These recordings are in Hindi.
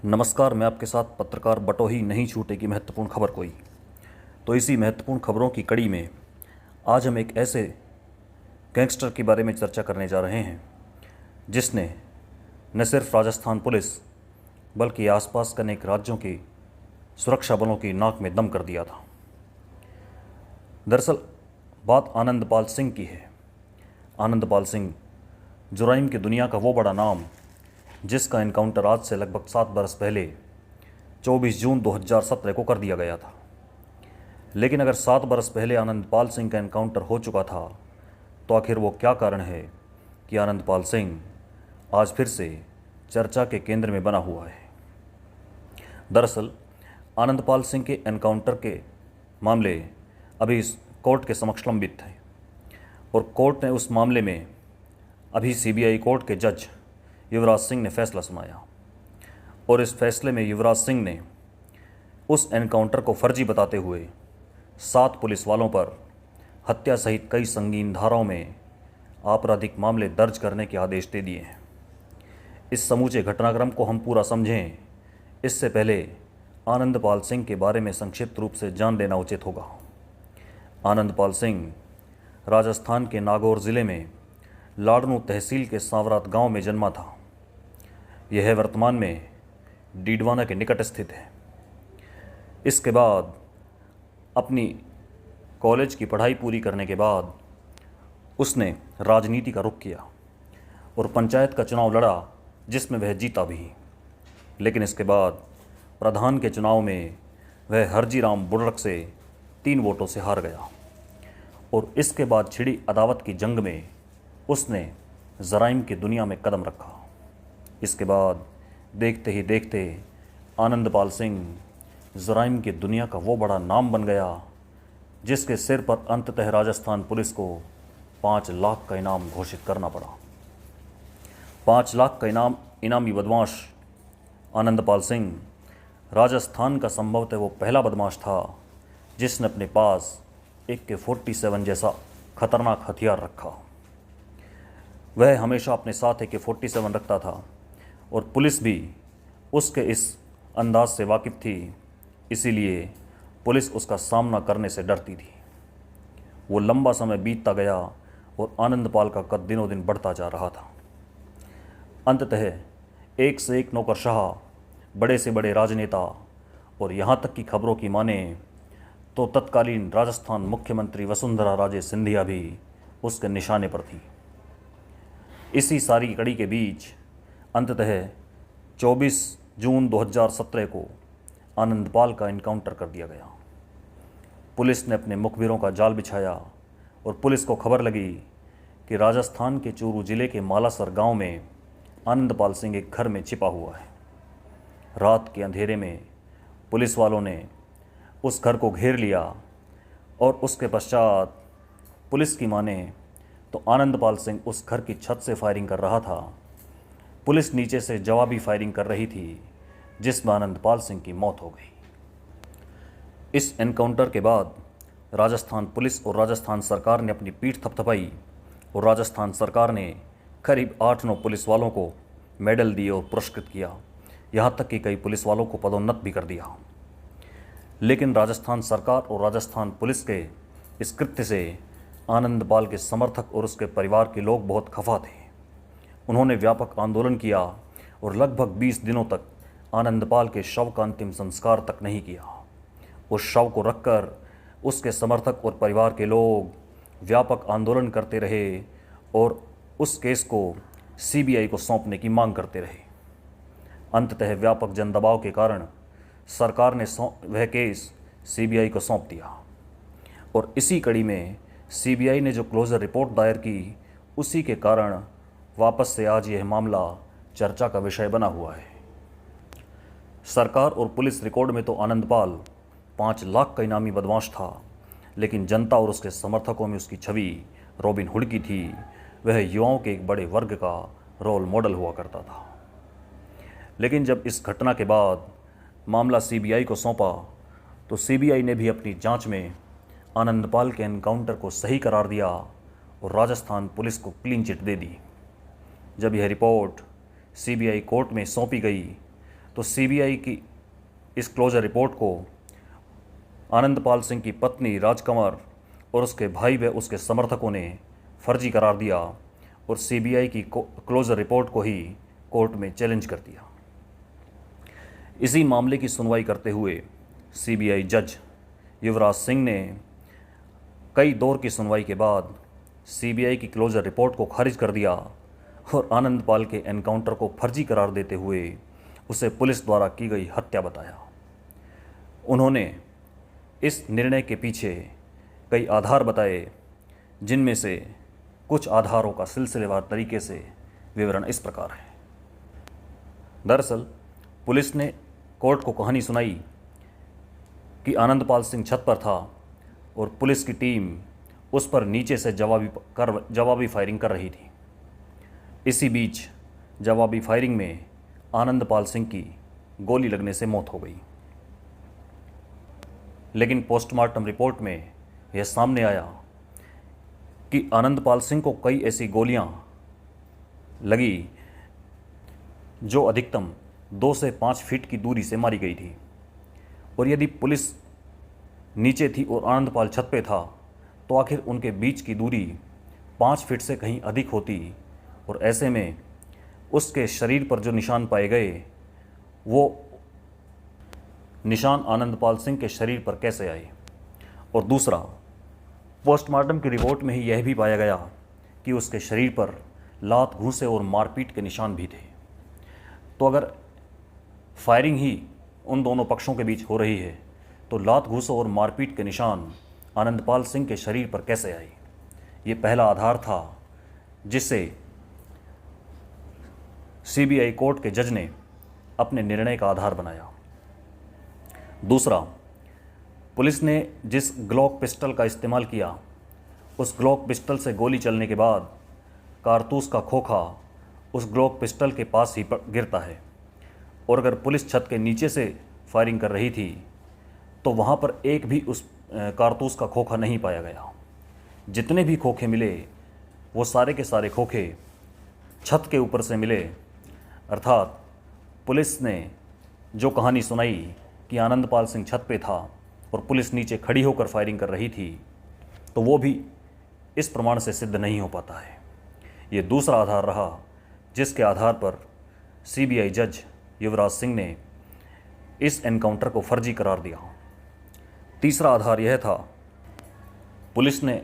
नमस्कार। मैं आपके साथ पत्रकार बटोही नहीं छूटेगी महत्वपूर्ण खबर कोई। तो इसी महत्वपूर्ण खबरों की कड़ी में आज हम एक ऐसे गैंगस्टर के बारे में चर्चा करने जा रहे हैं जिसने न सिर्फ राजस्थान पुलिस बल्कि आसपास के अनेक राज्यों की सुरक्षा बलों की नाक में दम कर दिया था। दरअसल बात आनंदपाल सिंह की है। आनंदपाल सिंह जुराइम की दुनिया का वो बड़ा नाम जिसका इनकाउंटर आज से लगभग 7 बरस पहले 24 जून 2017 को कर दिया गया था। लेकिन अगर 7 बरस पहले आनंदपाल सिंह का इनकाउंटर हो चुका था तो आखिर वो क्या कारण है कि आनंदपाल सिंह आज फिर से चर्चा के केंद्र में बना हुआ है। दरअसल आनंदपाल सिंह के एनकाउंटर के मामले अभी कोर्ट के समक्ष लंबित थे और कोर्ट ने उस मामले में अभी सीबीआई कोर्ट के जज युवराज सिंह ने फैसला सुनाया और इस फैसले में युवराज सिंह ने उस एनकाउंटर को फर्जी बताते हुए 7 पुलिस वालों पर हत्या सहित कई संगीन धाराओं में आपराधिक मामले दर्ज करने के आदेश दे दिए हैं। इस समूचे घटनाक्रम को हम पूरा समझें इससे पहले आनंदपाल सिंह के बारे में संक्षिप्त रूप से जान लेना उचित होगा। आनंदपाल सिंह राजस्थान के नागौर ज़िले में लाडनू तहसील के सांवरात गांव में जन्मा था। यह वर्तमान में डीडवाना के निकट स्थित है। इसके बाद अपनी कॉलेज की पढ़ाई पूरी करने के बाद उसने राजनीति का रुख किया और पंचायत का चुनाव लड़ा जिसमें वह जीता भी। लेकिन इसके बाद प्रधान के चुनाव में वह हरजीराम बुर्रक से 3 वोटों से हार गया और इसके बाद छिड़ी अदावत की जंग में उसने जराइम की दुनिया में कदम रखा। इसके बाद देखते ही देखते आनंदपाल सिंह जराइम की दुनिया का वो बड़ा नाम बन गया जिसके सिर पर अंततः राजस्थान पुलिस को 5 लाख का इनाम घोषित करना पड़ा। 5 लाख का इनामी बदमाश आनंदपाल सिंह राजस्थान का संभवतः वो पहला बदमाश था जिसने अपने पास AK-47 जैसा खतरनाक हथियार रखा। वह हमेशा अपने साथ AK-47 रखता था और पुलिस भी उसके इस अंदाज से वाकिफ़ थी, इसीलिए पुलिस उसका सामना करने से डरती थी। वो लंबा समय बीतता गया और आनंदपाल का कद दिनों दिन बढ़ता जा रहा था। अंततः एक से एक नौकरशाह, बड़े से बड़े राजनेता और यहाँ तक की खबरों की माने तो तत्कालीन राजस्थान मुख्यमंत्री वसुंधरा राजे सिंधिया भी उसके निशाने पर थी। इसी सारी कड़ी के बीच अंततः 24 जून 2017 को आनंदपाल का इनकाउंटर कर दिया गया। पुलिस ने अपने मुखबिरों का जाल बिछाया और पुलिस को खबर लगी कि राजस्थान के चूरू जिले के मालासर गांव में आनंदपाल सिंह एक घर में छिपा हुआ है। रात के अंधेरे में पुलिस वालों ने उस घर को घेर लिया और उसके पश्चात पुलिस की माने तो आनंदपाल सिंह उस घर की छत से फायरिंग कर रहा था। पुलिस नीचे से जवाबी फायरिंग कर रही थी जिसमें आनंदपाल सिंह की मौत हो गई। इस एनकाउंटर के बाद राजस्थान पुलिस और राजस्थान सरकार ने अपनी पीठ थपथपाई और राजस्थान सरकार ने करीब 8-9 पुलिस वालों को मेडल दिए और पुरस्कृत किया। यहाँ तक कि कई पुलिस वालों को पदोन्नत भी कर दिया। लेकिन राजस्थान सरकार और राजस्थान पुलिस के इस कृत्य से आनंदपाल के समर्थक और उसके परिवार के लोग बहुत खफा थे। उन्होंने व्यापक आंदोलन किया और लगभग 20 दिनों तक आनंदपाल के शव का अंतिम संस्कार तक नहीं किया। उस शव को रखकर उसके समर्थक और परिवार के लोग व्यापक आंदोलन करते रहे और उस केस को सीबीआई को सौंपने की मांग करते रहे। अंततः व्यापक जनदबाव के कारण सरकार ने वह केस सीबीआई को सौंप दिया और इसी कड़ी में सीबीआई ने जो क्लोजर रिपोर्ट दायर की उसी के कारण वापस से आज यह मामला चर्चा का विषय बना हुआ है। सरकार और पुलिस रिकॉर्ड में तो आनंदपाल 5 लाख का इनामी बदमाश था, लेकिन जनता और उसके समर्थकों में उसकी छवि रॉबिन हुड की थी। वह युवाओं के एक बड़े वर्ग का रोल मॉडल हुआ करता था। लेकिन जब इस घटना के बाद मामला सीबीआई को सौंपा तो सीबीआई ने भी अपनी जांच में आनंदपाल के एनकाउंटर को सही करार दिया और राजस्थान पुलिस को क्लीन चिट दे दी। जब यह रिपोर्ट सीबीआई कोर्ट में सौंपी गई तो सीबीआई की इस क्लोजर रिपोर्ट को आनंदपाल सिंह की पत्नी राजकुमार और उसके भाई व उसके समर्थकों ने फर्जी करार दिया और सीबीआई की क्लोजर रिपोर्ट को ही कोर्ट में चैलेंज कर दिया। इसी मामले की सुनवाई करते हुए सीबीआई जज युवराज सिंह ने कई दौर की सुनवाई के बाद सीबीआई की क्लोजर रिपोर्ट को खारिज कर दिया और आनंदपाल के एनकाउंटर को फर्जी करार देते हुए उसे पुलिस द्वारा की गई हत्या बताया। उन्होंने इस निर्णय के पीछे कई आधार बताए, जिनमें से कुछ आधारों का सिलसिलेवार तरीके से विवरण इस प्रकार है। दरअसल पुलिस ने कोर्ट को कहानी सुनाई कि आनंदपाल सिंह छत पर था और पुलिस की टीम उस पर नीचे से जवाबी फायरिंग कर रही थी। इसी बीच जवाबी फायरिंग में आनंदपाल सिंह की गोली लगने से मौत हो गई। लेकिन पोस्टमार्टम रिपोर्ट में यह सामने आया कि आनंदपाल सिंह को कई ऐसी गोलियां लगी जो अधिकतम 2 से 5 फीट की दूरी से मारी गई थी, और यदि पुलिस नीचे थी और आनंदपाल छत पे था तो आखिर उनके बीच की दूरी 5 फीट से कहीं अधिक होती, और ऐसे में उसके शरीर पर जो निशान पाए गए वो निशान आनंदपाल सिंह के शरीर पर कैसे आए। और दूसरा, पोस्टमार्टम की रिपोर्ट में ही यह भी पाया गया कि उसके शरीर पर लात घूंसे और मारपीट के निशान भी थे। तो अगर फायरिंग ही उन दोनों पक्षों के बीच हो रही है तो लात घूंसों और मारपीट के निशान आनंदपाल सिंह के शरीर पर कैसे आए। ये पहला आधार था जिससे सीबीआई कोर्ट के जज ने अपने निर्णय का आधार बनाया। दूसरा, पुलिस ने जिस ग्लॉक पिस्टल का इस्तेमाल किया उस ग्लॉक पिस्टल से गोली चलने के बाद कारतूस का खोखा उस ग्लॉक पिस्टल के पास ही गिरता है, और अगर पुलिस छत के नीचे से फायरिंग कर रही थी तो वहाँ पर एक भी उस कारतूस का खोखा नहीं पाया गया। जितने भी खोखे मिले वो सारे के सारे खोखे छत के ऊपर से मिले। अर्थात पुलिस ने जो कहानी सुनाई कि आनंदपाल सिंह छत पे था और पुलिस नीचे खड़ी होकर फायरिंग कर रही थी, तो वो भी इस प्रमाण से सिद्ध नहीं हो पाता है। ये दूसरा आधार रहा जिसके आधार पर सीबीआई जज युवराज सिंह ने इस एनकाउंटर को फर्जी करार दिया। तीसरा आधार यह था, पुलिस ने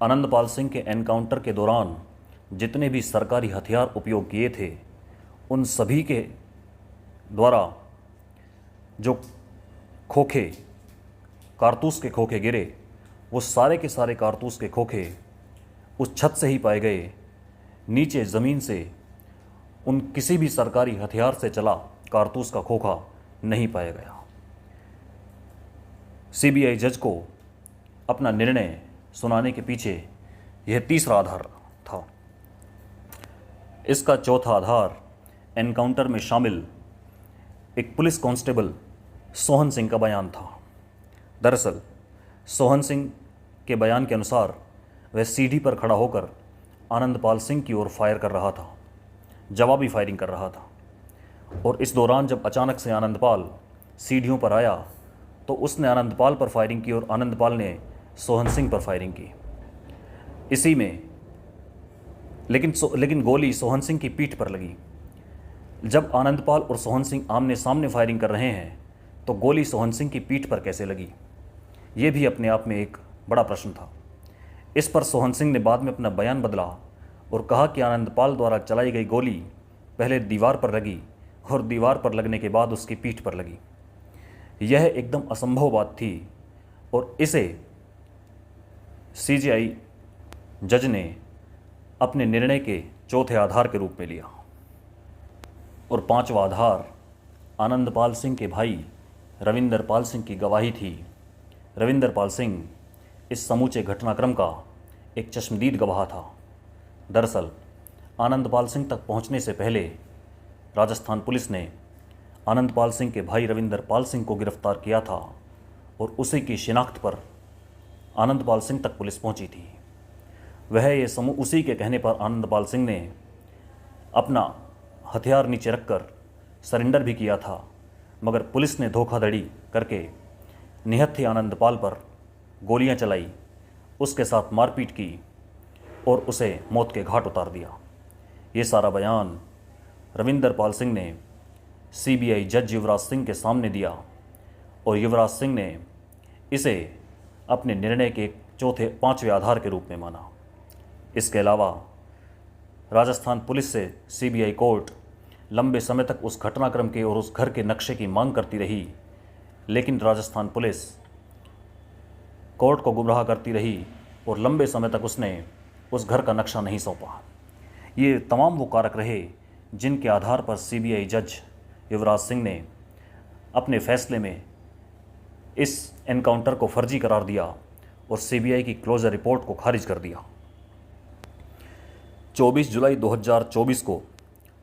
आनंदपाल सिंह के एनकाउंटर के दौरान जितने भी सरकारी हथियार उपयोग किए थे उन सभी के द्वारा जो खोखे कारतूस के खोखे गिरे वो सारे के सारे कारतूस के खोखे उस छत से ही पाए गए। नीचे ज़मीन से उन किसी भी सरकारी हथियार से चला कारतूस का खोखा नहीं पाया गया। सीबीआई जज को अपना निर्णय सुनाने के पीछे यह तीसरा आधार था। इसका चौथा आधार एनकाउंटर में शामिल एक पुलिस कांस्टेबल सोहन सिंह का बयान था। दरअसल सोहन सिंह के बयान के अनुसार वह सीढ़ी पर खड़ा होकर आनंदपाल सिंह की ओर फायर कर रहा था, जवाबी फायरिंग कर रहा था, और इस दौरान जब अचानक से आनंदपाल सीढ़ियों पर आया तो उसने आनंदपाल पर फायरिंग की और आनंदपाल ने सोहन सिंह पर फायरिंग की। इसी में लेकिन गोली सोहन सिंह की पीठ पर लगी। जब आनंदपाल और सोहन सिंह आमने सामने फायरिंग कर रहे हैं तो गोली सोहन सिंह की पीठ पर कैसे लगी, ये भी अपने आप में एक बड़ा प्रश्न था। इस पर सोहन सिंह ने बाद में अपना बयान बदला और कहा कि आनंदपाल द्वारा चलाई गई गोली पहले दीवार पर लगी और दीवार पर लगने के बाद उसकी पीठ पर लगी। यह एकदम असंभव बात थी और इसे सीबीआई जज ने अपने निर्णय के चौथे आधार के रूप में लिया। और पांचवा आधार आनंदपाल सिंह के भाई रविंदर पाल सिंह की गवाही थी। रविंदर पाल सिंह इस समूचे घटनाक्रम का एक चश्मदीद गवाह था। दरअसल आनंदपाल सिंह तक पहुंचने से पहले राजस्थान पुलिस ने आनंदपाल सिंह के भाई रविंदर पाल सिंह को गिरफ्तार किया था और उसी की शिनाख्त पर आनंदपाल सिंह तक पुलिस पहुंची थी। वह ये समूह उसी के कहने पर आनंदपाल सिंह ने अपना हथियार नीचे रखकर सरेंडर भी किया था, मगर पुलिस ने धोखाधड़ी करके निहत्थे आनंदपाल पर गोलियां चलाई, उसके साथ मारपीट की और उसे मौत के घाट उतार दिया। ये सारा बयान रविंदर पाल सिंह ने सीबीआई जज युवराज सिंह के सामने दिया और युवराज सिंह ने इसे अपने निर्णय के पांचवें आधार के रूप में माना। इसके अलावा राजस्थान पुलिस से सीबीआई कोर्ट लंबे समय तक उस घटनाक्रम के और उस घर के नक्शे की मांग करती रही, लेकिन राजस्थान पुलिस कोर्ट को गुमराह करती रही और लंबे समय तक उसने उस घर का नक्शा नहीं सौंपा। ये तमाम वो कारक रहे जिनके आधार पर सीबीआई जज युवराज सिंह ने अपने फैसले में इस एनकाउंटर को फर्जी करार दिया और सीबीआई की क्लोजर रिपोर्ट को खारिज कर दिया। 24 जुलाई 2024 को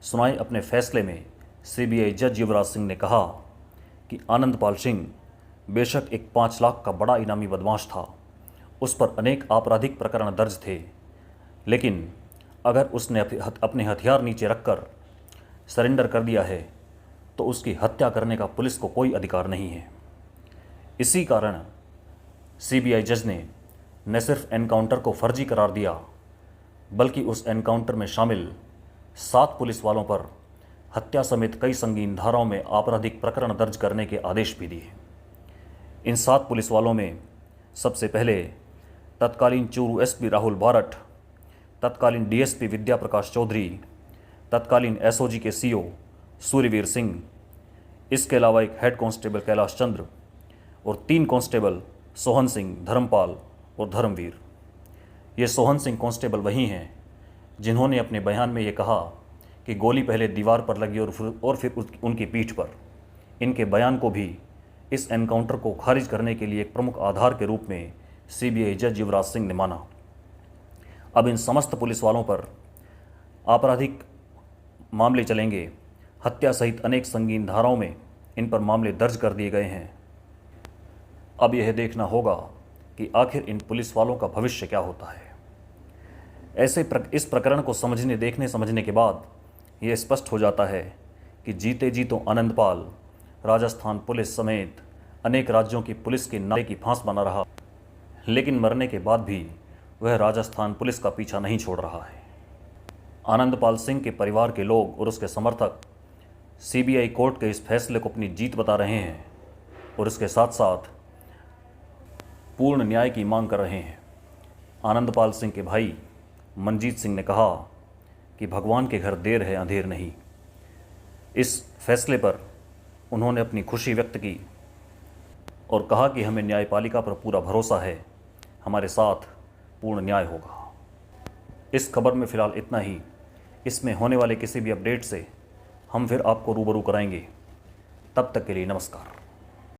सुनाए अपने फैसले में सीबीआई जज युवराज सिंह ने कहा कि आनंदपाल सिंह बेशक एक 5 लाख का बड़ा इनामी बदमाश था, उस पर अनेक आपराधिक प्रकरण दर्ज थे, लेकिन अगर उसने अपने हथियार नीचे रखकर सरेंडर कर दिया है तो उसकी हत्या करने का पुलिस को कोई अधिकार नहीं है। इसी कारण सीबीआई जज ने न सिर्फ एनकाउंटर को फर्जी करार दिया, बल्कि उस एनकाउंटर में शामिल 7 पुलिस वालों पर हत्या समेत कई संगीन धाराओं में आपराधिक प्रकरण दर्ज करने के आदेश भी दिए। इन 7 पुलिस वालों में सबसे पहले तत्कालीन चूरू एसपी राहुल बारठ, तत्कालीन डीएसपी विद्या प्रकाश चौधरी, तत्कालीन एसओजी के सीओ सूर्यवीर सिंह, इसके अलावा एक हेड कांस्टेबल कैलाश चंद्र और 3 कांस्टेबल सोहन सिंह, धर्मपाल और धर्मवीर। ये सोहन सिंह कांस्टेबल वही हैं जिन्होंने अपने बयान में ये कहा कि गोली पहले दीवार पर लगी और फिर उनकी पीठ पर। इनके बयान को भी इस एनकाउंटर को खारिज करने के लिए एक प्रमुख आधार के रूप में सीबीआई जज युवराज सिंह ने माना। अब इन समस्त पुलिस वालों पर आपराधिक मामले चलेंगे। हत्या सहित अनेक संगीन धाराओं में इन पर मामले दर्ज कर दिए गए हैं। अब यह देखना होगा कि आखिर इन पुलिस वालों का भविष्य क्या होता है। इस प्रकरण को समझने के बाद यह स्पष्ट हो जाता है कि जीते जी तो आनंदपाल राजस्थान पुलिस समेत अनेक राज्यों की पुलिस के नारे की फांस बना रहा, लेकिन मरने के बाद भी वह राजस्थान पुलिस का पीछा नहीं छोड़ रहा है। आनंदपाल सिंह के परिवार के लोग और उसके समर्थक सीबीआई कोर्ट के इस फैसले को अपनी जीत बता रहे हैं और इसके साथ साथ पूर्ण न्याय की मांग कर रहे हैं। आनंदपाल सिंह के भाई मनजीत सिंह ने कहा कि भगवान के घर देर है अंधेर नहीं। इस फैसले पर उन्होंने अपनी खुशी व्यक्त की और कहा कि हमें न्यायपालिका पर पूरा भरोसा है, हमारे साथ पूर्ण न्याय होगा। इस खबर में फ़िलहाल इतना ही। इसमें होने वाले किसी भी अपडेट से हम फिर आपको रूबरू कराएंगे। तब तक के लिए नमस्कार।